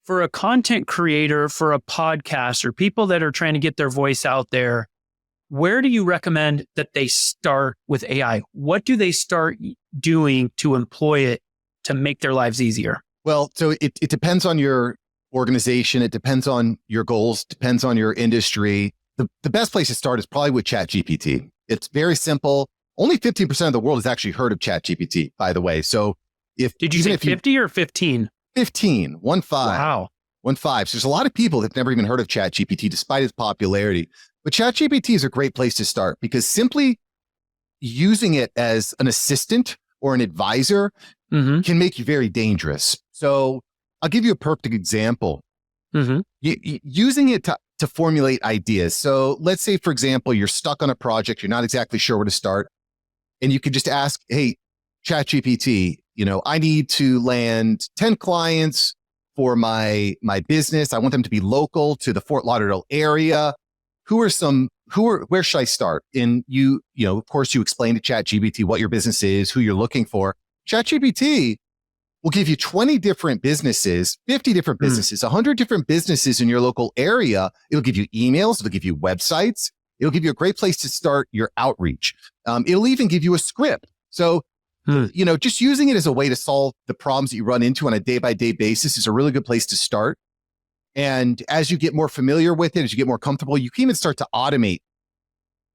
for a content creator, for a podcaster, people that are trying to get their voice out there, where do you recommend that they start with AI? What do they start doing to employ it to make their lives easier? Well, so it depends on your organization. It depends on your goals, depends on your industry. The best place to start is probably with ChatGPT. It's very simple. Only 15% of the world has actually heard of ChatGPT, by the way. So Did you say 50 or 15? 15, 1 5. Wow. 1 5. So there's a lot of people that have never even heard of ChatGPT despite its popularity. But ChatGPT is a great place to start because simply using it as an assistant or an advisor can make you very dangerous. So I'll give you a perfect example. Using it to formulate ideas. So let's say, for example, you're stuck on a project, you're not exactly sure where to start, and you could just ask, hey, ChatGPT, I need to land 10 clients for my business. I want them to be local to the Fort Lauderdale area. Where should I start? And of course, you explain to ChatGPT what your business is, who you're looking for. ChatGPT will give you 20 different businesses, 50 different businesses, 100 different businesses in your local area. It'll give you emails. It'll give you websites. It'll give you a great place to start your outreach. It'll even give you a script. So, just using it as a way to solve the problems that you run into on a day-by-day basis is a really good place to start. And as you get more familiar with it, as you get more comfortable, you can even start to automate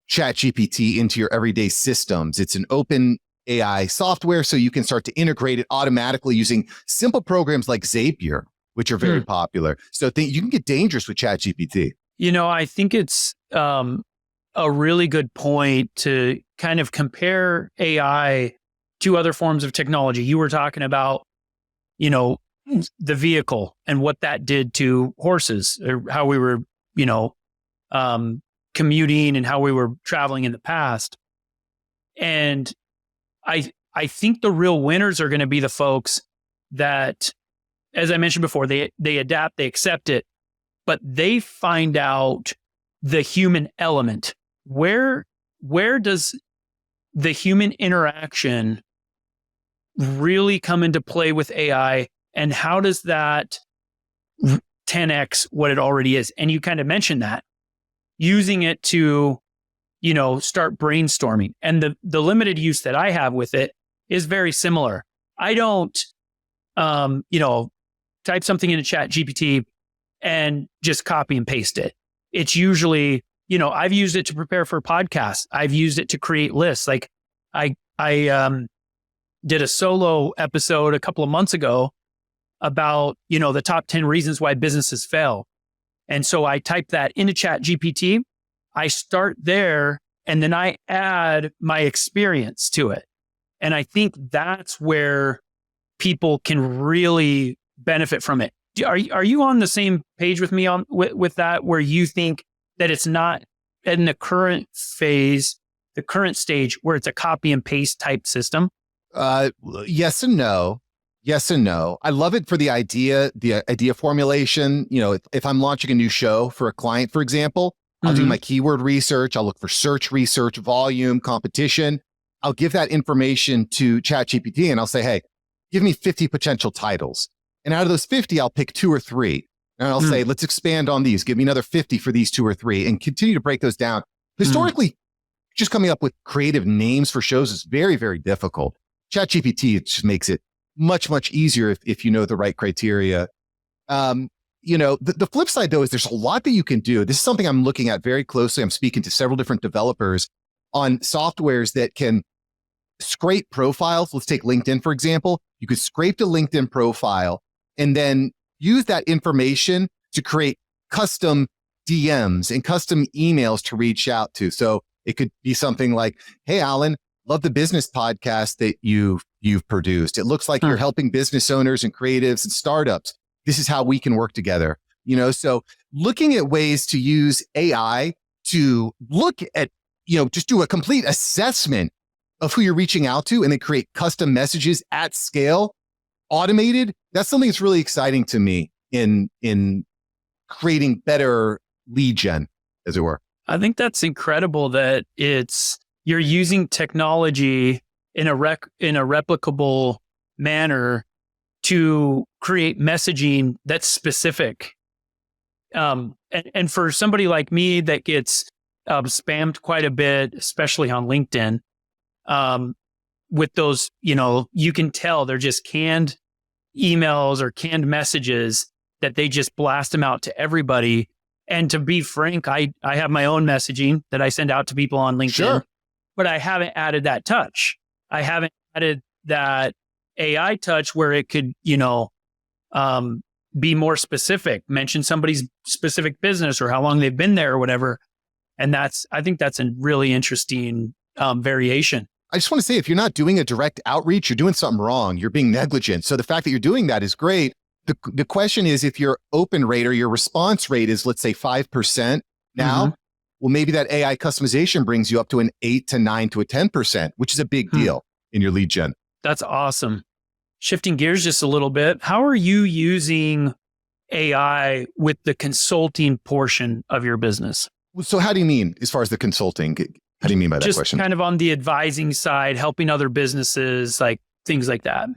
ChatGPT into your everyday systems. It's an open AI software, so you can start to integrate it automatically using simple programs like Zapier, which are very popular. So you can get dangerous with ChatGPT. I think it's a really good point to kind of compare AI to other forms of technology. You were talking about, the vehicle and what that did to horses, or how we were, commuting and how we were traveling in the past. And I think the real winners are going to be the folks that, as I mentioned before, they adapt, they accept it, but they find out the human element. Where does the human interaction really come into play with AI, and how does that 10x what it already is? And you kind of mentioned that, using it to start brainstorming. And the limited use that I have with it is very similar. I don't, type something into ChatGPT and just copy and paste it. It's usually, I've used it to prepare for podcasts. I've used it to create lists. Like I did a solo episode a couple of months ago about, the top 10 reasons why businesses fail. And so I type that into ChatGPT. I start there, and then I add my experience to it. And I think that's where people can really benefit from it. Are you on the same page with me with that, where you think that it's not in the current phase, the current stage, where it's a copy and paste type system? Yes and no. Yes and no. I love it for the idea formulation. If I'm launching a new show for a client, for example, I'll do my keyword research. I'll look for search research, volume, competition. I'll give that information to ChatGPT and I'll say, hey, give me 50 potential titles. And out of those 50, I'll pick 2 or 3. And I'll say, let's expand on these. Give me another 50 for these 2 or 3 and continue to break those down. Historically, just coming up with creative names for shows is very, very difficult. ChatGPT just makes it much, much easier if you know the right criteria. The flip side, though, is there's a lot that you can do. This is something I'm looking at very closely. I'm speaking to several different developers on softwares that can scrape profiles. Let's take LinkedIn, for example. You could scrape the LinkedIn profile and then use that information to create custom DMs and custom emails to reach out to. So it could be something like, hey, Alan, love the business podcast that you've produced. It looks like you're helping business owners and creatives and startups. This is how we can work together. So looking at ways to use AI to look at, just do a complete assessment of who you're reaching out to and then create custom messages at scale, automated. That's something that's really exciting to me in creating better lead gen, as it were. I think that's incredible that you're using technology in a replicable manner to create messaging that's specific. And for somebody like me that gets spammed quite a bit, especially on LinkedIn, with those, you can tell they're just canned emails or canned messages that they just blast them out to everybody. And to be frank, I have my own messaging that I send out to people on LinkedIn, Sure. but I haven't added that touch. I haven't added that AI touch where it could, be more specific, mention somebody's specific business or how long they've been there or whatever. And I think that's a really interesting variation. I just want to say, if you're not doing a direct outreach, you're doing something wrong. You're being negligent. So the fact that you're doing that is great. The question is, if your open rate or your response rate is, let's say 5% now, well, maybe that AI customization brings you up to an 8 to 9 to a 10%, which is a big deal in your lead gen. That's awesome. Shifting gears just a little bit, how are you using AI with the consulting portion of your business? So how do you mean as far as the consulting? How do you mean by that just question? Kind of on the advising side, helping other businesses, like things like that.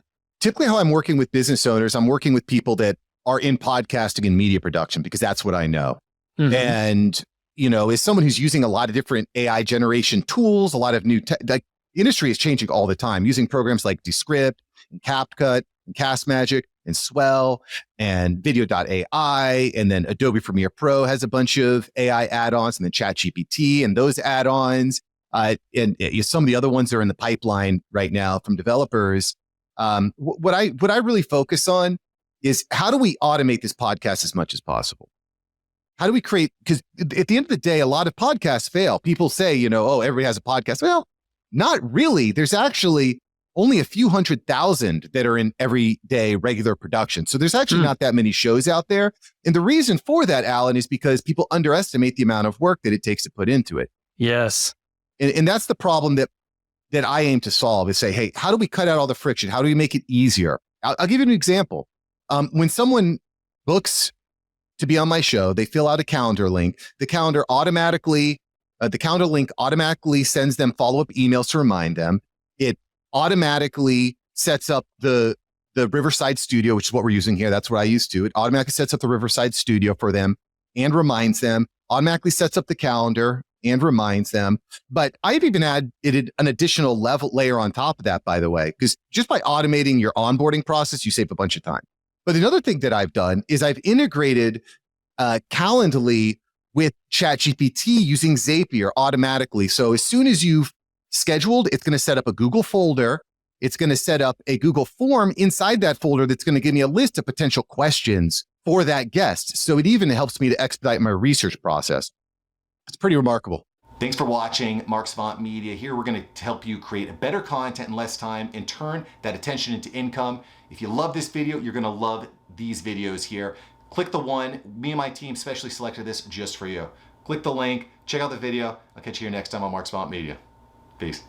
Typically how I'm working with business owners, I'm working with people that are in podcasting and media production because that's what I know. And, as someone who's using a lot of different AI generation tools, a lot of new the industry is changing all the time, using programs like Descript and CapCut and Castmagic and Swell and Video.ai, and then Adobe Premiere Pro has a bunch of AI add-ons, and then ChatGPT and those add-ons, and some of the other ones that are in the pipeline right now from developers. What I really focus on is, how do we automate this podcast as much as possible? How do we create? Because at the end of the day, a lot of podcasts fail. People say, oh, everybody has a podcast. Well, not really. There's actually only a few 100,000 that are in everyday regular production. So there's actually not that many shows out there. And the reason for that, Alan, is because people underestimate the amount of work that it takes to put into it. Yes. And that's the problem that I aim to solve, is say, hey, how do we cut out all the friction? How do we make it easier? I'll give you an example. When someone books to be on my show, they fill out a calendar link. The calendar link automatically sends them follow-up emails to remind them. It automatically sets up the Riverside Studio, which is what we're using here. That's what I used to. It automatically sets up the Riverside Studio for them and reminds them, automatically sets up the calendar and reminds them. But I've even added an additional layer on top of that, by the way, because just by automating your onboarding process, you save a bunch of time. But another thing that I've done is I've integrated Calendly with ChatGPT using Zapier automatically. So as soon as you've scheduled, it's going to set up a Google folder. It's going to set up a Google form inside that folder that's going to give me a list of potential questions for that guest. So it even helps me to expedite my research process. It's pretty remarkable. Thanks for watching Mark Savant Media. Here we're going to help you create better content in less time and turn that attention into income. If you love this video, you're going to love these videos here. Click the one. Me and my team specially selected this just for you. Click the link, check out the video. I'll catch you here next time on Mark Savant Media. Peace.